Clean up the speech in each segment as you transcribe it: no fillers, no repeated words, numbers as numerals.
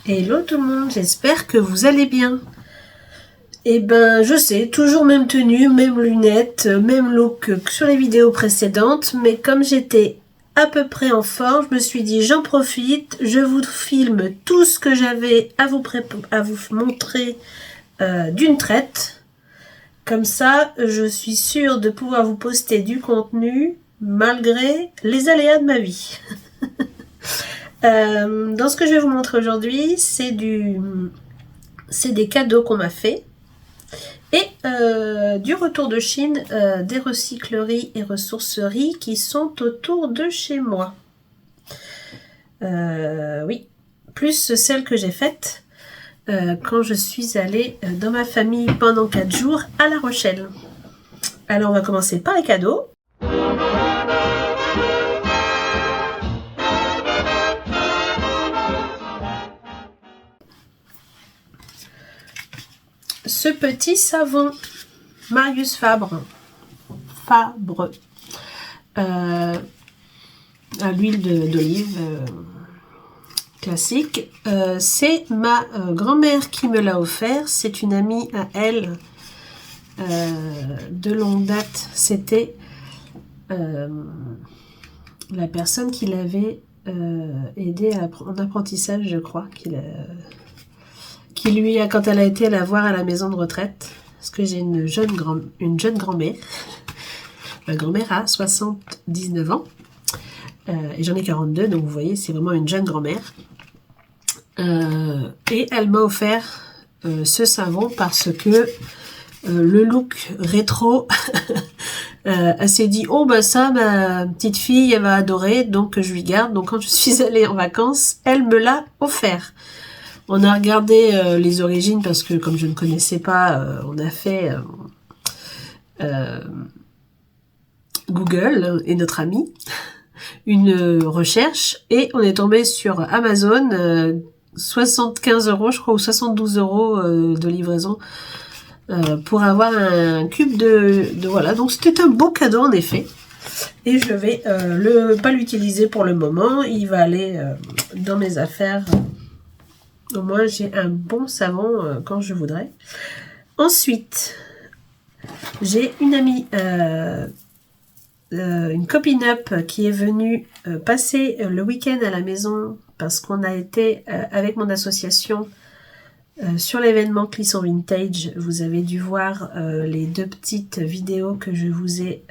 Hello tout le monde, j'espère que vous allez bien. Eh ben, je sais, toujours même tenue, même lunettes, même look que sur les vidéos précédentes, mais comme j'étais à peu près en forme, je me suis dit j'en profite, je vous filme tout ce que j'avais à vous montrer d'une traite. Comme ça, je suis sûre de pouvoir vous poster du contenu malgré les aléas de ma vie. Dans ce que je vais vous montrer aujourd'hui, c'est des cadeaux qu'on m'a fait et du retour de Chine, des recycleries et ressourceries qui sont autour de chez moi. Oui, plus celles que j'ai faites quand je suis allée dans ma famille pendant 4 jours à La Rochelle. Alors on va commencer par les cadeaux. Ce petit savon Marius Fabre à l'huile d'olive classique, c'est ma grand-mère qui me l'a offert. C'est une amie à elle de longue date. C'était la personne qui l'avait aidé en apprentissage, je crois, qui lui a, quand elle a été la voir à la maison de retraite, parce que j'ai une jeune grand-mère. Ma grand-mère a 79 ans et j'en ai 42, donc vous voyez, c'est vraiment une jeune grand-mère. Et elle m'a offert ce savon parce que le look rétro, elle s'est dit oh bah ça, ma petite fille elle va adorer, donc je lui garde. Donc quand je suis allée en vacances, elle me l'a offert. On a regardé les origines parce que comme je ne connaissais pas, on a fait Google et notre ami une recherche et on est tombé sur Amazon, 75 € je crois ou 72 € de livraison pour avoir un cube de voilà. Donc c'était un beau cadeau en effet. Et je vais pas l'utiliser pour le moment. Il va aller dans mes affaires. Au moins j'ai un bon savon quand je voudrais. Ensuite, j'ai une amie, une copine up qui est venue passer le week-end à la maison parce qu'on a été avec mon association sur l'événement Clisson Vintage. Vous avez dû voir les 2 petites vidéos que je vous ai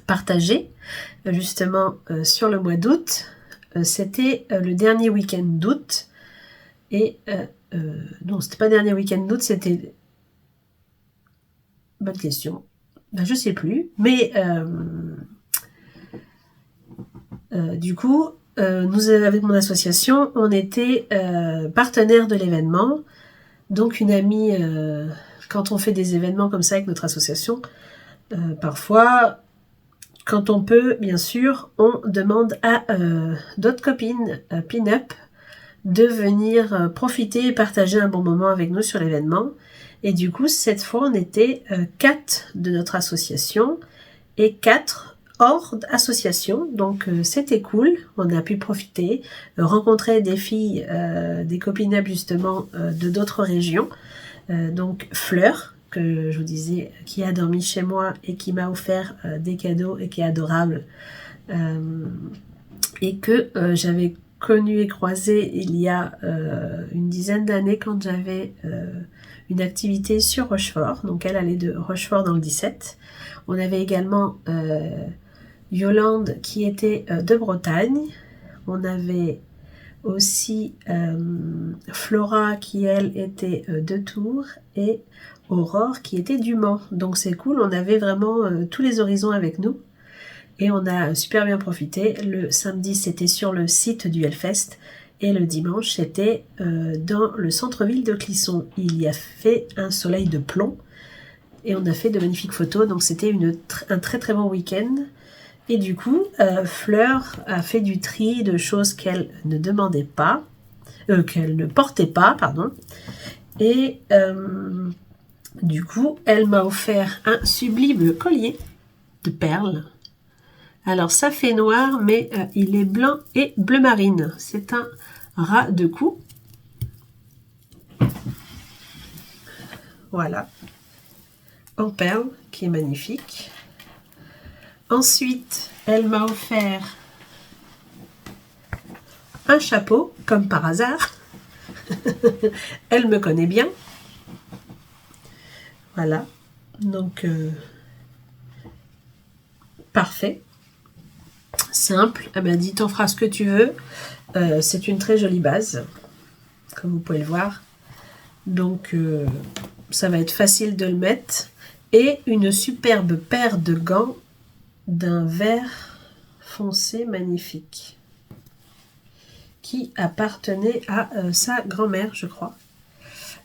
partagées justement sur le mois d'août. C'était le dernier week-end d'août et non, c'était pas le dernier week-end d'août, c'était... Bonne question. Ben, je sais plus, mais du coup, nous avec mon association, on était partenaires de l'événement. Donc une amie, quand on fait des événements comme ça avec notre association, parfois, quand on peut, bien sûr, on demande à d'autres copines pin-up de venir profiter et partager un bon moment avec nous sur l'événement. Et du coup, cette fois, on était 4 de notre association et 4 hors association. Donc, c'était cool. On a pu profiter, rencontrer des filles, des copines justement de d'autres régions. Donc, Fleur, que je vous disais, qui a dormi chez moi et qui m'a offert des cadeaux et qui est adorable. Et que j'avais connue et croisée il y a une dizaine d'années quand j'avais une activité sur Rochefort. Donc elle allait de Rochefort dans le 17. On avait également Yolande qui était de Bretagne. On avait aussi Flora qui elle était de Tours et Aurore qui était du Mans. Donc c'est cool, on avait vraiment tous les horizons avec nous. Et on a super bien profité. Le samedi, c'était sur le site du Hellfest. Et le dimanche, c'était dans le centre-ville de Clisson. Il y a fait un soleil de plomb. Et on a fait de magnifiques photos. Donc c'était un très très bon week-end. Et du coup, Fleur a fait du tri de choses qu'elle ne demandait pas. Qu'elle ne portait pas, pardon. Et du coup, elle m'a offert un sublime collier de perles. Alors ça fait noir, mais il est blanc et bleu marine. C'est un ras de cou. Voilà, en perles, qui est magnifique. Ensuite, elle m'a offert un chapeau, comme par hasard. Elle me connaît bien. Voilà, donc parfait. Simple, elle m'a dit t'en feras ce que tu veux. C'est une très jolie base, comme vous pouvez le voir. Donc ça va être facile de le mettre. Et une superbe paire de gants d'un vert foncé magnifique qui appartenait à sa grand-mère, je crois.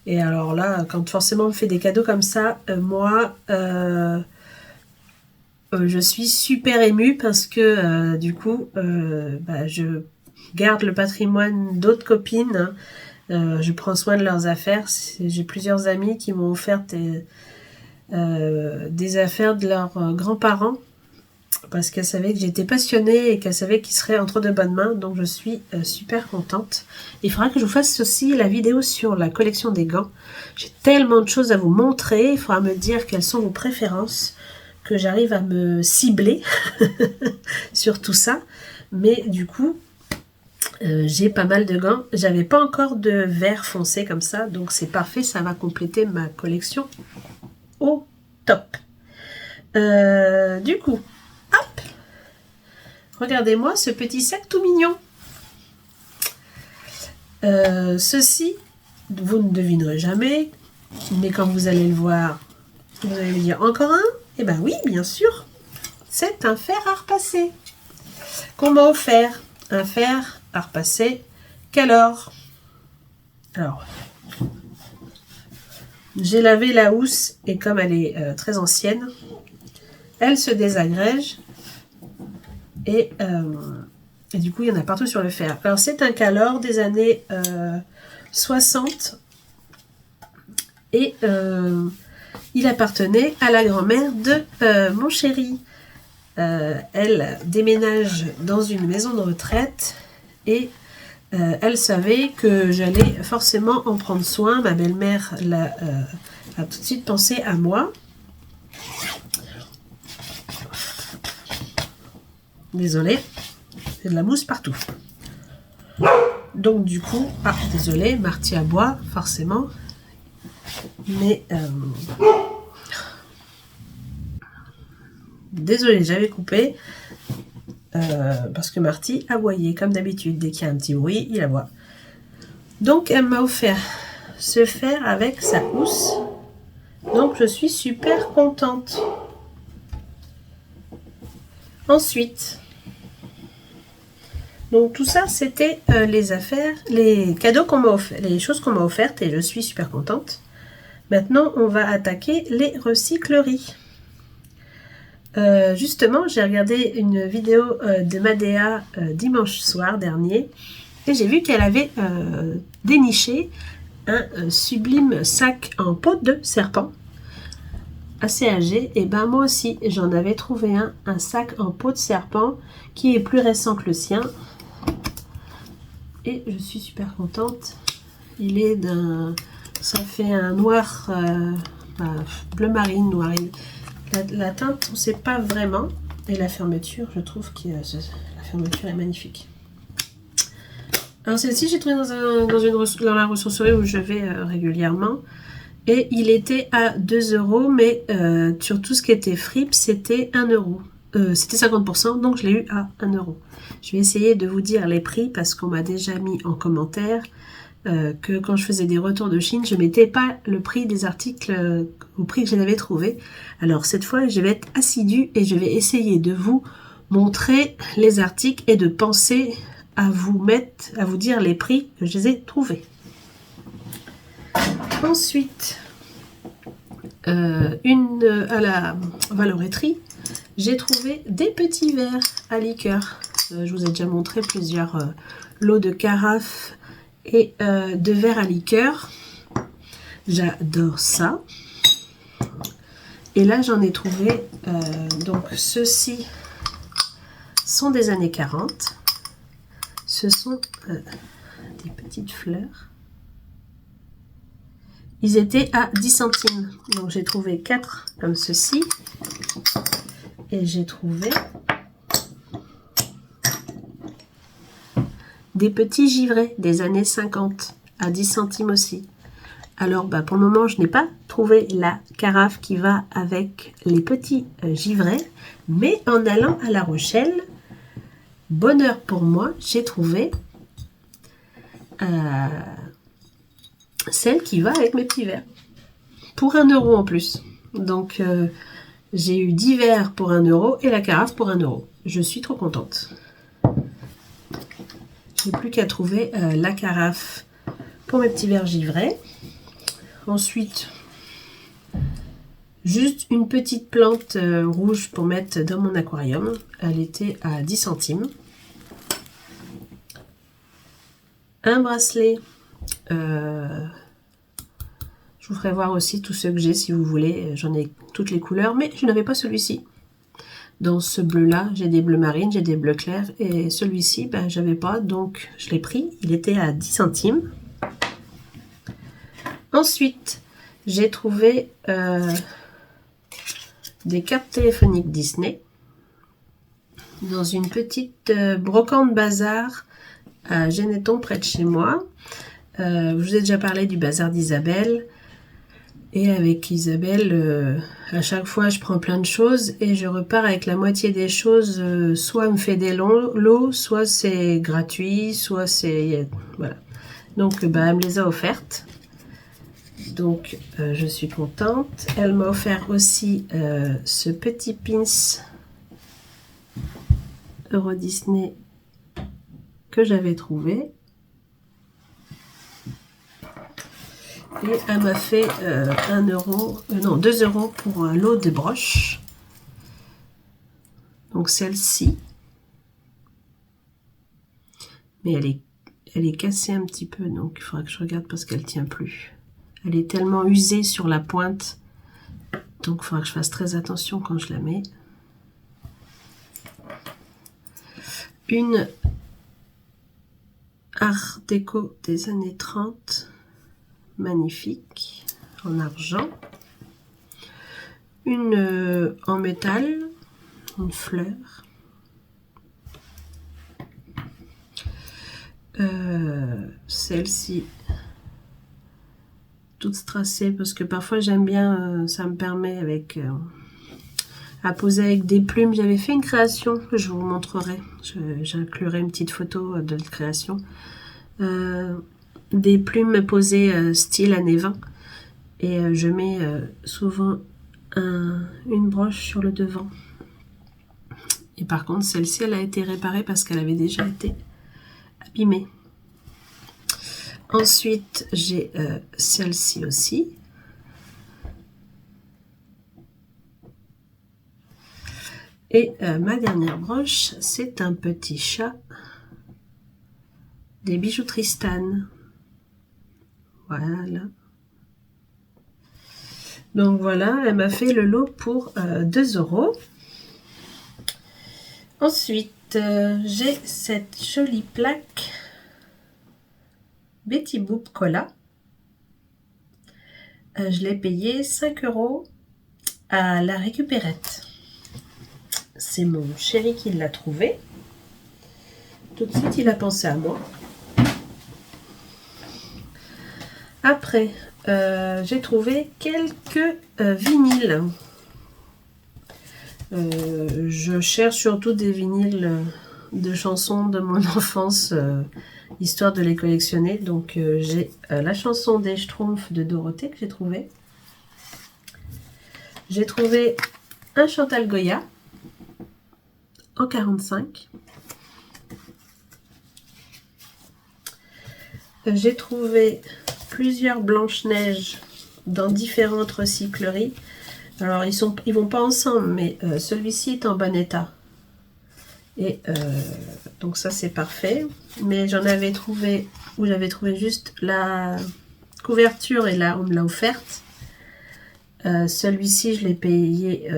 Et alors là, quand forcément on me fait des cadeaux comme ça, moi je suis super émue parce que du coup je garde le patrimoine d'autres copines. Je prends soin de leurs affaires. J'ai plusieurs amies qui m'ont offert des affaires de leurs grands-parents parce qu'elles savaient que j'étais passionnée et qu'elles savaient qu'ils seraient entre de bonnes mains. Donc je suis super contente. Il faudra que je vous fasse aussi la vidéo sur la collection des gants. J'ai tellement de choses à vous montrer. Il faudra me dire quelles sont vos préférences, que j'arrive à me cibler sur tout ça. Mais du coup, j'ai pas mal de gants. J'avais pas encore de vert foncé comme ça, donc c'est parfait. Ça va compléter ma collection au top. Du coup, hop, regardez-moi ce petit sac tout mignon. Ceci, vous ne devinerez jamais, mais quand vous allez le voir, vous allez me dire encore un. Eh ben oui, bien sûr, c'est un fer à repasser qu'on m'a offert. Un fer à repasser Calor. Alors, j'ai lavé la housse et comme elle est très ancienne, elle se désagrège et du coup il y en a partout sur le fer. Alors c'est un Calor des années 60 et il appartenait à la grand-mère de mon chéri. Elle déménage dans une maison de retraite et elle savait que j'allais forcément en prendre soin. Ma belle-mère a tout de suite pensé à moi. Désolée, j'ai de la mousse partout. Donc du coup, désolée, Marty à bois, forcément. Mais désolée, j'avais coupé parce que Marty aboyait comme d'habitude. Dès qu'il y a un petit bruit, il aboie. Donc elle m'a offert ce fer avec sa housse. Donc je suis super contente. Ensuite, donc tout ça c'était les affaires, les cadeaux qu'on m'a offert, les choses qu'on m'a offertes et je suis super contente. Maintenant on va attaquer les recycleries. Justement, j'ai regardé une vidéo de Madea dimanche soir dernier et j'ai vu qu'elle avait déniché un sublime sac en peau de serpent assez âgé. Et ben moi aussi j'en avais trouvé un sac en peau de serpent qui est plus récent que le sien et je suis super contente. Il est ça fait un noir bleu marine, noir. La teinte, on ne sait pas vraiment. Et la fermeture, je trouve que la fermeture est magnifique. Alors celle-ci, j'ai trouvé dans la ressourcerie où je vais régulièrement. Et il était à 2 €, mais sur tout ce qui était fripe, c'était 1 €. C'était 50%, donc je l'ai eu à 1 €. Je vais essayer de vous dire les prix parce qu'on m'a déjà mis en commentaire que quand je faisais des retours de Chine, je ne mettais pas le prix des articles au prix que je l'avais trouvé. Alors cette fois, je vais être assidue et je vais essayer de vous montrer les articles et de penser à vous dire les prix que je les ai trouvés. Ensuite, à la valoréterie, j'ai trouvé des petits verres à liqueur. Je vous ai déjà montré plusieurs lots de carafes et de verres à liqueur. J'adore ça. Et là, j'en ai trouvé, donc ceux-ci sont des années 40. Ce sont des des petites fleurs. Ils étaient à 10 centimes. Donc j'ai trouvé 4 comme ceci. Et j'ai trouvé des petits givrets des années 50 à 10 centimes aussi. Alors pour le moment je n'ai pas trouvé la carafe qui va avec les petits givrets. Mais en allant à La Rochelle, bonheur pour moi, j'ai trouvé celle qui va avec mes petits verres. Pour 1 € en plus. Donc j'ai eu 10 verres pour 1 € et la carafe pour 1 €. Je suis trop contente. J'ai plus qu'à trouver la carafe pour mes petits verres givrés. Ensuite, juste une petite plante rouge pour mettre dans mon aquarium. Elle était à 10 centimes. Un bracelet. Je vous ferai voir aussi tous ceux que j'ai si vous voulez. J'en ai toutes les couleurs, mais je n'avais pas celui-ci. Dans ce bleu-là, j'ai des bleus marines, j'ai des bleus clairs. Et celui-ci, j'avais pas, donc je l'ai pris. Il était à 10 centimes. Ensuite, j'ai trouvé des cartes téléphoniques Disney dans une petite brocante bazar à Généton, près de chez moi. Je vous ai déjà parlé du bazar d'Isabelle. Et avec Isabelle, à chaque fois, je prends plein de choses et je repars avec la moitié des choses. Soit elle me fait des lots, soit c'est gratuit, soit c'est... Voilà. Donc, elle me les a offertes. Donc, je suis contente. Elle m'a offert aussi ce petit pins Euro Disney que j'avais trouvé. Et elle m'a fait 2 € pour un lot de broches. Donc celle-ci. Mais elle est cassée un petit peu, donc il faudra que je regarde parce qu'elle tient plus. Elle est tellement usée sur la pointe. Donc il faudra que je fasse très attention quand je la mets. Une Art déco des années 30. Magnifique, en argent. Une en métal, une fleur. Celle-ci, toute strassée, parce que parfois j'aime bien, ça me permet à poser avec des plumes. J'avais fait une création, je vous montrerai. J'inclurai une petite photo de la création. Des plumes posées style années 20 et je mets souvent une broche sur le devant. Et par contre celle-ci elle a été réparée parce qu'elle avait déjà été abîmée. Ensuite j'ai celle-ci aussi. Et ma dernière broche, c'est un petit chat des bijoux Tristan. Voilà. Donc voilà, elle m'a fait le lot pour 2 €. Ensuite, j'ai cette jolie plaque Betty Boop Cola. Je l'ai payé 5 € à la récupérette. C'est mon chéri qui l'a trouvé. Tout de suite, il a pensé à moi. Après, j'ai trouvé quelques vinyles. Je cherche surtout des vinyles de chansons de mon enfance, histoire de les collectionner. Donc, j'ai la chanson des Schtroumpfs de Dorothée que j'ai trouvée. J'ai trouvé un Chantal Goya en 45. J'ai trouvé plusieurs Blanche-Neige dans différentes recycleries. Alors ils vont pas ensemble, mais celui-ci est en bon état. Et donc ça c'est parfait. Mais j'en avais trouvé où j'avais trouvé juste la couverture et là on me l'a offerte. Celui-ci je l'ai payé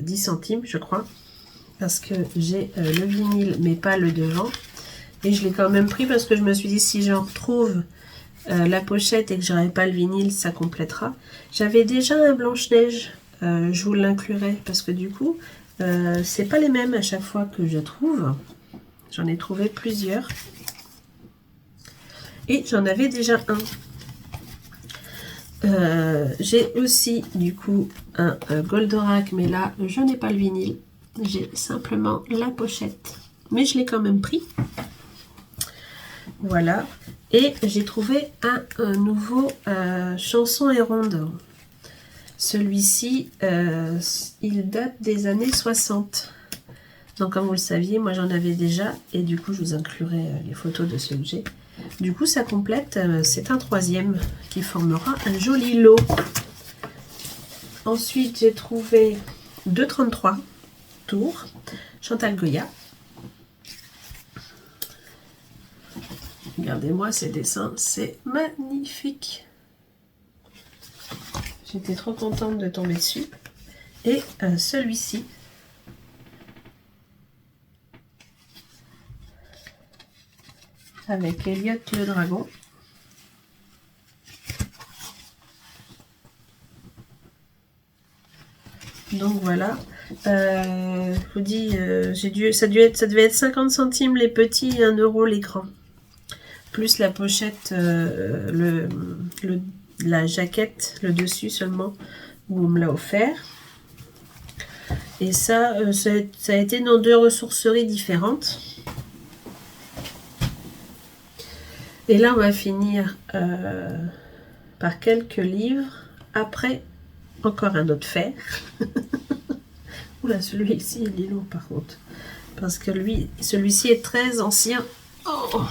10 centimes je crois. Parce que j'ai le vinyle mais pas le devant. Et je l'ai quand même pris parce que je me suis dit, si j'en retrouve la pochette et que j'aurai pas le vinyle, ça complétera. J'avais déjà un Blanche-Neige, je vous l'inclurai parce que du coup, c'est pas les mêmes à chaque fois que je trouve. J'en ai trouvé plusieurs. Et j'en avais déjà un. J'ai aussi du coup un Goldorak, mais là je n'ai pas le vinyle, j'ai simplement la pochette, mais je l'ai quand même pris. Voilà, et j'ai trouvé un nouveau Chanson et Ronde. Celui-ci, il date des années 60. Donc comme vous le saviez, moi j'en avais déjà, et du coup je vous inclurai les photos de ceux que j'ai. Du coup, ça complète, c'est un troisième qui formera un joli lot. Ensuite, j'ai trouvé 2,33 tours, Chantal Goya. Regardez-moi ces dessins, c'est magnifique. J'étais trop contente de tomber dessus. Et celui-ci, avec Elliot le dragon. Donc voilà, je vous dis, ça devait être 50 centimes les petits et 1 euro les grands. Plus la pochette, la jaquette, le dessus seulement, où on me l'a offert. Et ça, ça a été dans 2 ressourceries différentes. Et là, on va finir par quelques livres. Après, encore un autre fer. Oula, celui-ci, il est lourd par contre. Parce que celui-ci est très ancien. Oh,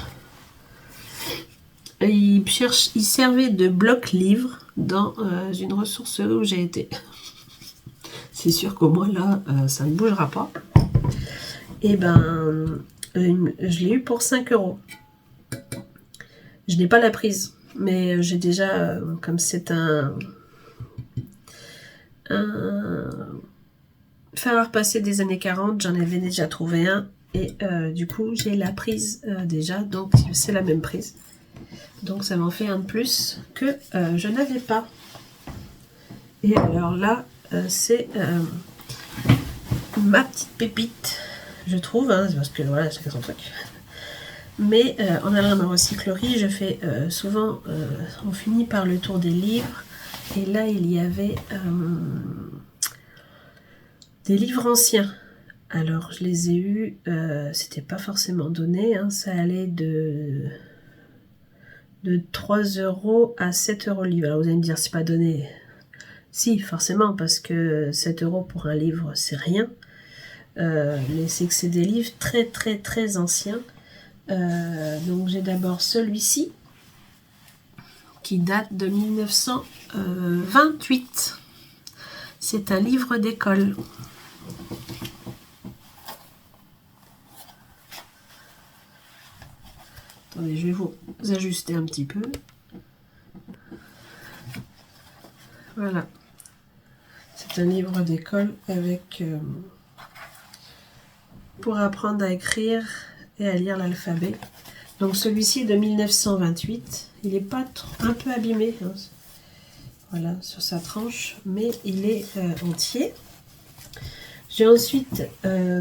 il servait de bloc-livre dans une ressourcerie où j'ai été. C'est sûr qu'au moins là, ça ne bougera pas. Et ben, je l'ai eu pour 5 euros. Je n'ai pas la prise, mais j'ai déjà, comme c'est un fer à repasser des années 40, j'en avais déjà trouvé un. Et du coup, j'ai la prise déjà, donc c'est la même prise. Donc ça m'en fait un de plus que je n'avais pas. Et alors là, c'est ma petite pépite, je trouve, hein, parce que voilà, chacun son truc. Mais en allant dans la recyclerie, je fais souvent, on finit par le tour des livres. Et là, il y avait des livres anciens. Alors, je les ai eus, c'était pas forcément donné, hein, ça allait de 3 euros à 7 euros le livre. Alors, vous allez me dire, c'est pas donné. Si, forcément, parce que 7 euros pour un livre, c'est rien. Mais c'est que c'est des livres très, très, très anciens. Donc, j'ai d'abord celui-ci, qui date de 1928. C'est un livre d'école. Attendez, je vais vous ajuster un petit peu. Voilà. C'est un livre d'école avec pour apprendre à écrire et à lire l'alphabet. Donc celui-ci est de 1928. Il n'est pas un peu abîmé, hein, voilà, sur sa tranche, mais il est entier. J'ai ensuite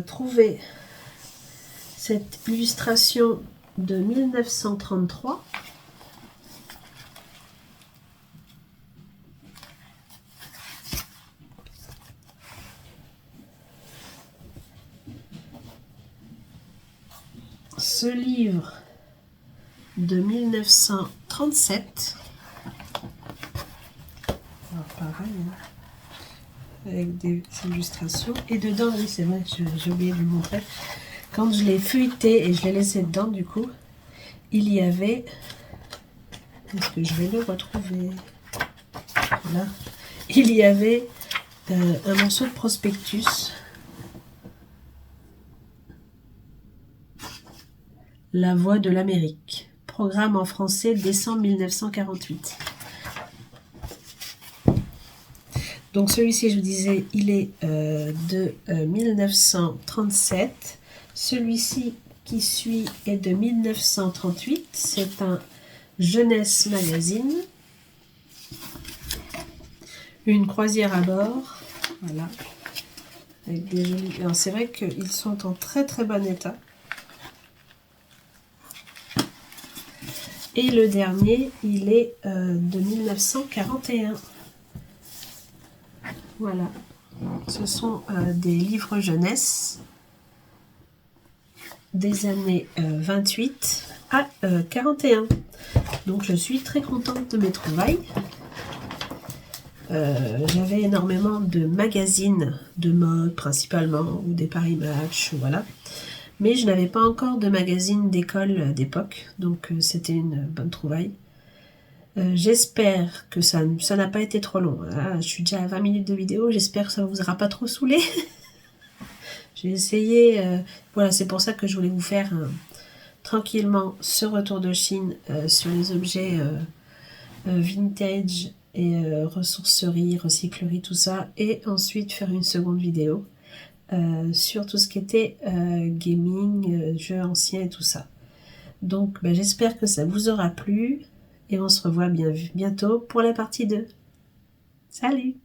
trouvé cette illustration de 1933. Ce livre de 1937. Alors, pareil, hein, avec des illustrations. Et dedans, oui, c'est vrai, j'ai oublié de vous montrer. Quand je l'ai feuilleté et je l'ai laissé dedans, du coup, il y avait... Est-ce que je vais le retrouver? Voilà. Il y avait un morceau de prospectus. La Voix de l'Amérique. Programme en français, décembre 1948. Donc celui-ci, je vous disais, il est de 1937. Celui-ci qui suit est de 1938. C'est un Jeunesse Magazine. Une croisière à bord. Voilà. Avec des jolis... Alors c'est vrai qu'ils sont en très très bon état. Et le dernier, il est de 1941. Voilà. Ce sont des livres jeunesse des années 28 à 41. Donc je suis très contente de mes trouvailles. J'avais énormément de magazines de mode principalement, ou des Paris Match, voilà. Mais je n'avais pas encore de magazine d'école d'époque, donc c'était une bonne trouvaille. J'espère que ça n'a pas été trop long. Ah, je suis déjà à 20 minutes de vidéo, j'espère que ça ne vous aura pas trop saoulé. J'ai essayé, voilà, c'est pour ça que je voulais vous faire tranquillement ce retour de Chine sur les objets vintage et ressourcerie, recyclerie, tout ça, et ensuite faire une seconde vidéo sur tout ce qui était gaming, jeux anciens et tout ça. Donc j'espère que ça vous aura plu et on se revoit bientôt pour la partie 2. Salut!